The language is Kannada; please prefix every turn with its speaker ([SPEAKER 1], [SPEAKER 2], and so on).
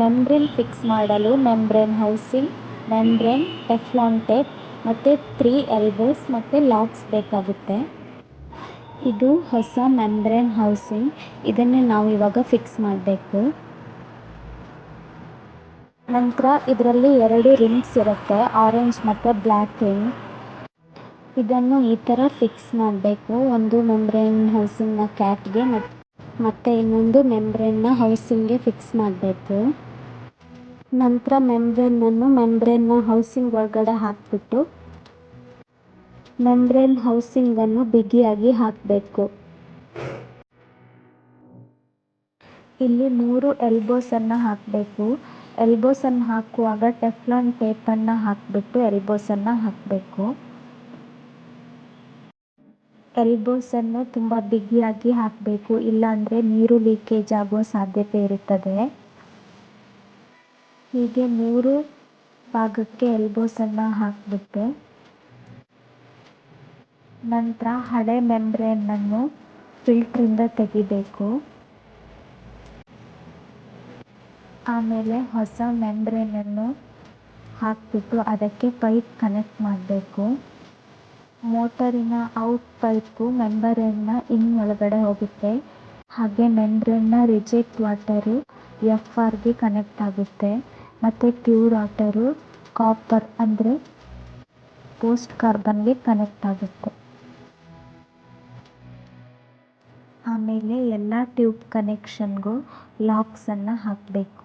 [SPEAKER 1] ಮೆಂಬ್ರೇನ್ ಫಿಕ್ಸ್ ಮಾಡಲು membrane housing, membrane, Teflon tape ಮತ್ತು 3 ಎಲ್ಬೋಸ್ ಮತ್ತು ಲಾಕ್ಸ್ ಬೇಕಾಗುತ್ತೆ. ಇದು ಹೊಸ ಮೆಂಬ್ರೇನ್ ಹೌಸಿಂಗ್. ಇದನ್ನು ನಾವು ಇವಾಗ ಫಿಕ್ಸ್ ಮಾಡಬೇಕು. ನಂತರ ಇದರಲ್ಲಿ 2 ರಿಂಗ್ಸ್ ಇರುತ್ತೆ, ಆರೆಂಜ್ ಮತ್ತು ಬ್ಲ್ಯಾಕ್ ರಿಂಗ್. ಇದನ್ನು ಈ ಥರ ಫಿಕ್ಸ್ ಮಾಡಬೇಕು. ಒಂದು ಮೆಂಬ್ರೇನ್ ಹೌಸಿಂಗ್ನ ಕ್ಯಾಪ್ಗೆ ಮತ್ತು ಇನ್ನೊಂದು ಮೆಂಬ್ರೇನ್ನ ಹೌಸಿಂಗ್ಗೆ ಫಿಕ್ಸ್ ಮಾಡಬೇಕು. ನಂತರ ಮೆಂಬ್ರೇನ್ನ ಹೌಸಿಂಗ್ ಒಳಗಡೆ ಹಾಕಿಬಿಟ್ಟು ಮೆಂಬ್ರೇನ್ ಹೌಸಿಂಗನ್ನು ಬಿಗಿಯಾಗಿ ಹಾಕಬೇಕು. ಇಲ್ಲಿ 3 ಎಲ್ಬೋಸನ್ನು ಹಾಕಬೇಕು. ಎಲ್ಬೋಸನ್ನು ಹಾಕುವಾಗ ಟೆಫ್ಲಾನ್ ಟೇಪನ್ನು ಹಾಕಿಬಿಟ್ಟು ಎಲ್ಬೋಸನ್ನು ಹಾಕಬೇಕು. ಎಲ್ಬೋಸನ್ನು ತುಂಬ ಬಿಗಿಯಾಗಿ ಹಾಕಬೇಕು, ಇಲ್ಲಾಂದರೆ ನೀರು ಲೀಕೇಜ್ ಆಗುವ ಸಾಧ್ಯತೆ ಇರುತ್ತದೆ. ಹೀಗೆ 3 ಭಾಗಕ್ಕೆ ಎಲ್ಬೋಸನ್ನು ಹಾಕಿಬಿಟ್ಟು ನಂತರ ಹಳೆ ಮೆಂಬ್ರೇನನ್ನು ಫಿಲ್ಟ್ರಿಂದ ತೆಗಿಬೇಕು. ಆಮೇಲೆ ಹೊಸ ಮೆಂಬ್ರೇನನ್ನು ಹಾಕಿಬಿಟ್ಟು ಅದಕ್ಕೆ ಪೈಪ್ ಕನೆಕ್ಟ್ ಮಾಡಬೇಕು. ಮೋಟರಿನ ಔಟ್ ಪೈಪು ಮೆಂಬ್ರೇನ್ನ ಇನ್ ಒಳಗಡೆ ಹೋಗುತ್ತೆ. ಹಾಗೆ ಮೆಂಬ್ರೇನ್ನ ರಿಜೆಕ್ಟ್ ವಾಟರು FRಗೆ ಕನೆಕ್ಟ್ ಆಗುತ್ತೆ ಮತ್ತು ಪ್ಯೂರ್ ವಾಟರು ಕಾಪರ್ ಅಂದರೆ ಪೋಸ್ಟ್ ಕಾರ್ಬನ್ಗೆ ಕನೆಕ್ಟ್ ಆಗುತ್ತೆ. ಆಮೇಲೆ ಎಲ್ಲ ಟ್ಯೂಬ್ ಕನೆಕ್ಷನ್ಗೂ ಲಾಕ್ಸನ್ನು ಹಾಕಬೇಕು.